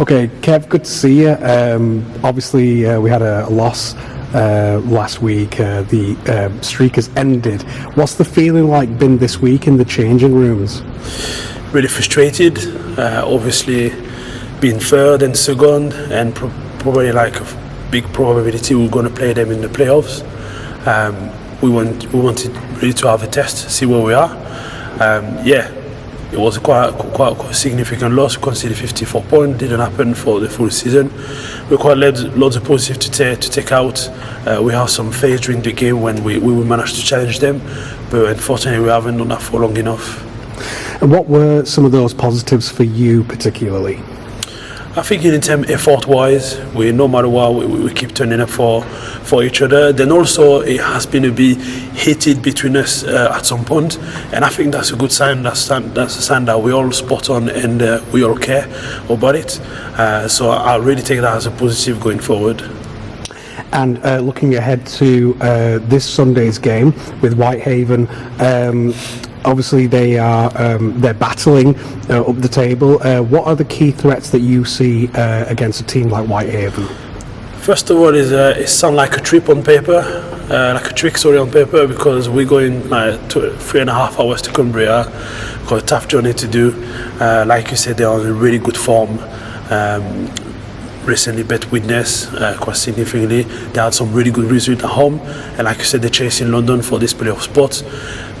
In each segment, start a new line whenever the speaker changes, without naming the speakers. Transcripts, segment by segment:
Okay, Kev, good to see you. Obviously, we had a loss last week. The streak has ended. What's the feeling like been this week in the changing rooms?
Really frustrated. Obviously, being third and second, and probably like a big probability we're going to play them in the playoffs. We wanted really to have a test, see where we are. It was quite a significant loss. We conceded 54 points. Didn't happen for the full season. We quite lots of positive to take out. We have some phase during the game when we managed to challenge them, but unfortunately we haven't done that for long enough.
And what were some of those positives for you particularly?
I think in terms effort-wise, no matter what, we keep turning up for each other. Then also it has been a bit heated between us at some point, and I think that's a good sign. That's a sign that we all spot on and we all care about it. So I really take that as a positive going forward.
And looking ahead to this Sunday's game with Whitehaven. Obviously, they're battling up the table. What are the key threats that you see against a team like Whitehaven?
First of all, it sounds like a trick on paper, because we're going like 3.5 hours to Cumbria. Got a tough journey to do. Like you said, they're on a really good form. Recently bet Witness quite significantly. They had some really good results at home, and like you said, they're chasing London for this playoff spot.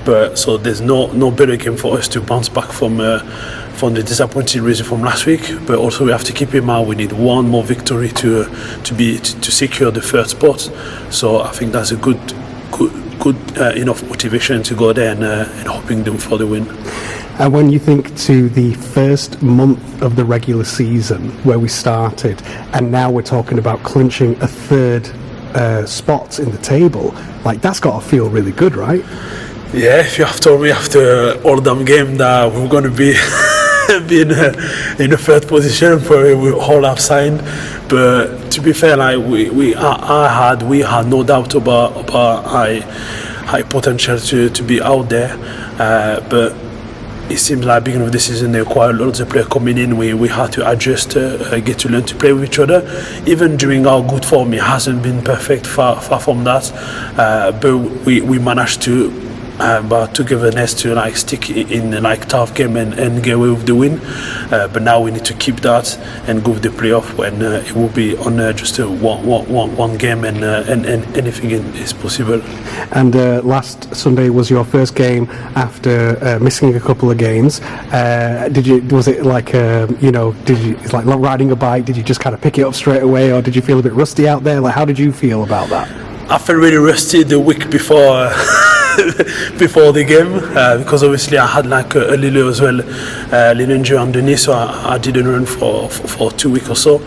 But so there's no better game for us to bounce back from the disappointing result from last week. But also we have to keep in mind we need one more victory to secure the third spot. So I think that's a good enough motivation to go there and hoping for the win.
And when you think to the first month of the regular season where we started, and now we're talking about clinching a third spot in the table, like that's got to feel really good, right?
Yeah, if you have told me after all them game that we're going to be in the third position, probably we all have signed. But to be fair, like we had no doubt about high potential to be out there. But it seems like beginning of the season there were quite lots of players coming in. We had to adjust, get to learn to play with each other. Even during our good form, it hasn't been perfect, far from that. But we managed to togetherness to like stick in like tough game and get away with the win. But now we need to keep that and go with the playoff when it will be on just one game and anything is possible. And
last Sunday was your first game after missing a couple of games. Was it like it's like riding a bike? Did you just kind of pick it up straight away, or did you feel a bit rusty out there? Like, how did you feel about that?
I felt really rusty the week before. Before the game, because obviously I had like a little as well, little injury underneath, so I didn't run for 2 weeks or so.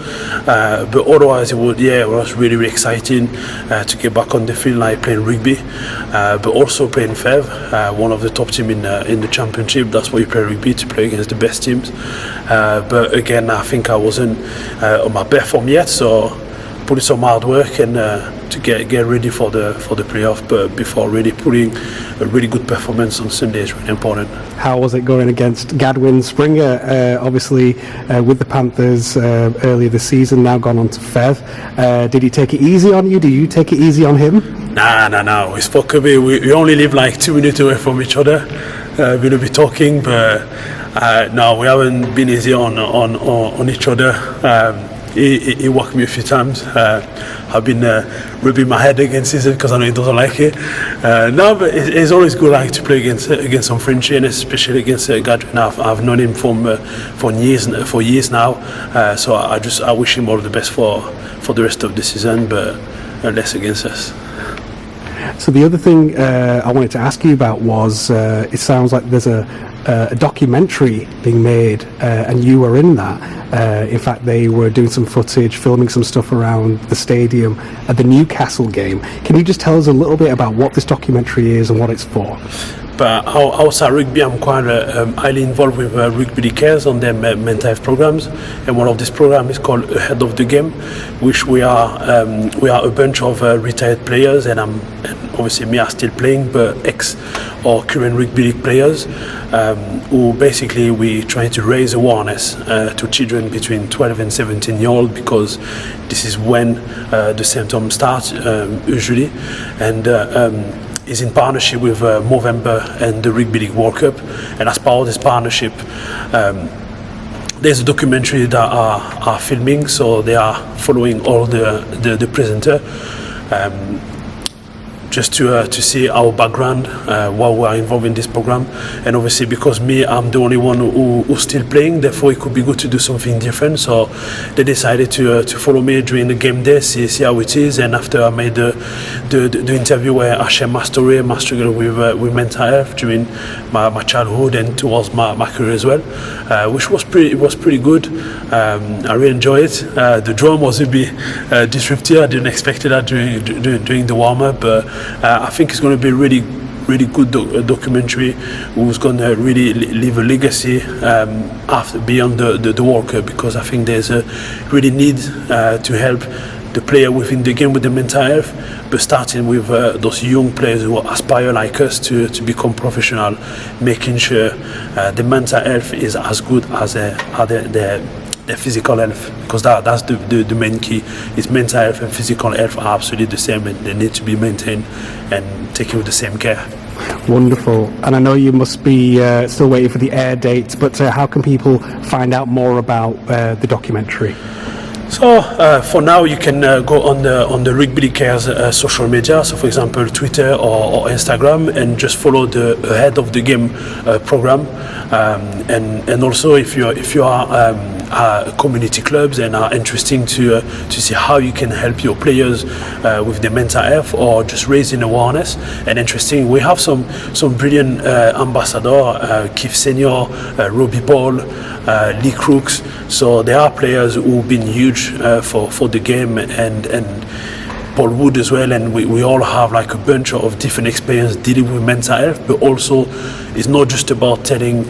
But otherwise, it was really, really exciting to get back on the field, like playing rugby, but also playing Fev, one of the top teams in the championship. That's why you play rugby, to play against the best teams. But again, I think I wasn't on my best form yet, so put in some hard work and to get ready for the playoff, but before really putting a really good performance on Sunday is really important.
How was it going against Gadwin Springer? Obviously with the Panthers earlier this season, now gone on to Fev. Did he take it easy on you? Did you take it easy on him?
No. We spoke a bit. We only live like 2 minutes away from each other. We'll be talking, but no, we haven't been easy on each other. He walked me a few times. I've been rubbing my head against him because I know he doesn't like it. But it's always good like to play against some French, and especially against Gadwin. I've known him for years now. So I wish him all the best for the rest of the season, but less against us.
So the other thing I wanted to ask you about was it sounds like there's a documentary being made, and you were in that. In fact, they were doing some footage, filming some stuff around the stadium at the Newcastle game. Can you just tell us a little bit about what this documentary is and what it's for?
But outside rugby, I'm quite highly involved with Rugby Cares on their mental health programs, and one of these programs is called Ahead of the Game, which we are a bunch of retired players, and obviously me are still playing, but ex our current rugby league players, who basically we try to raise awareness to children between 12 and 17 years old, because this is when the symptoms start usually, and is in partnership with Movember and the Rugby League World Cup. And as part of this partnership, there's a documentary that are filming, so they are following all the presenter, just to see our background while we are involved in this program. And obviously, because I'm the only one who's still playing, therefore it could be good to do something different. So they decided to follow me during the game day, see how it is. And after I made the interview where I share my story, my struggle with mental health during my childhood and towards my career as well, which was pretty good. I really enjoyed it. The drum was a bit disruptive. I didn't expect that during the warm-up, but I think it's going to be really good documentary who's going to really leave a legacy after beyond the World Cup, because I think there's a really need to help the player within the game with the mental health, but starting with those young players who aspire like us to become professional, making sure the mental health is as good as their physical health, because that's the main key. Is mental health and physical health are absolutely the same, and they need to be maintained and taken with the same care.
Wonderful. And I know you must be still waiting for the air date, but how can people find out more about the documentary?
So for now, you can go on the Rugby League Care's social media, so for example Twitter or Instagram, and just follow the Ahead of the Game program. And also if you are community clubs and are interested to see how you can help your players with their mental health or just raising awareness. And interesting, we have some brilliant ambassadors, Keith Senior, Robbie Paul, Lee Crooks. So there are players who've been huge for the game, and Paul Wood as well, and we all have like a bunch of different experience dealing with mental health. But also, it's not just about telling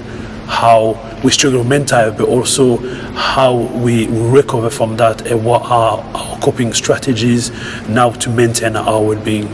how we struggle with mental health, but also how we recover from that and what are our coping strategies now to maintain our well-being.